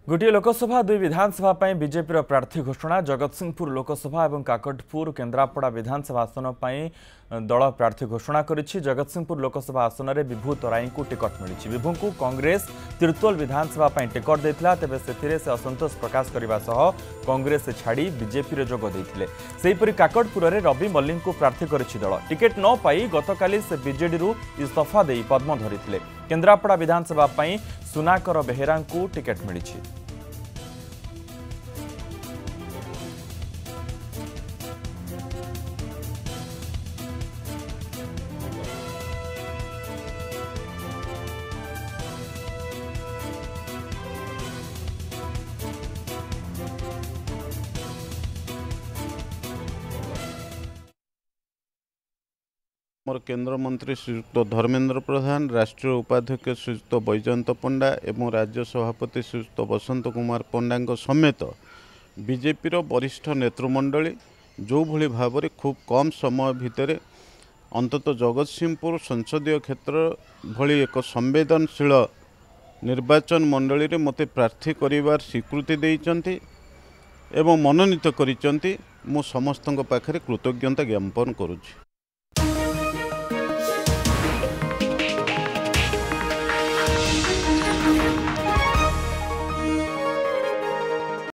गोटे लोकसभा दुई विधानसभा बीजेपी प्रार्थी घोषणा जगतसिंहपुर लोकसभा और काकटपुर केन्द्रापड़ा विधानसभा आसन पर दल प्रार्थी घोषणा करिछि। जगतसिंहपुर लोकसभा आसन में विभू तराई को टिकट मिली। विभू को कांग्रेस तिर्तोल विधानसभा टिकट देता तेज से असंतोष प्रकाश करने सह कांग्रेस छाड़ी बीजेपी जोग देते। सेहीपरि काकटपुर में रवि मल्लिक को प्रार्थी करिछि दल। टिकेट न पाई गतकाली से बीजेडी इस्तीफा दे पद्म धरी। केन्द्रापड़ा विधानसभा सुनाकर बेहेरा को टिकेट मिली। मोर केंद्र मंत्री श्रीयुक्त धर्मेंद्र प्रधान, राष्ट्रीय उपाध्यक्ष श्रीयुक्त बैजयंत पंडा एवं राज्य सभापति श्रीयुक्त बसंत कुमार पंडा समेत बीजेपी वरिष्ठ नेतृमंडली जो भली भाव में खूब कम समय भितर अंतत जगतसिंहपुर संसदीय क्षेत्र भली एक संवेदनशील निर्वाचन मंडली रे मते प्रार्थी करिवार स्वीकृति देइचंती एवं मनोनीत करिचंती। मु समस्तक पाखरे कृतज्ञता ज्ञापन करुछि।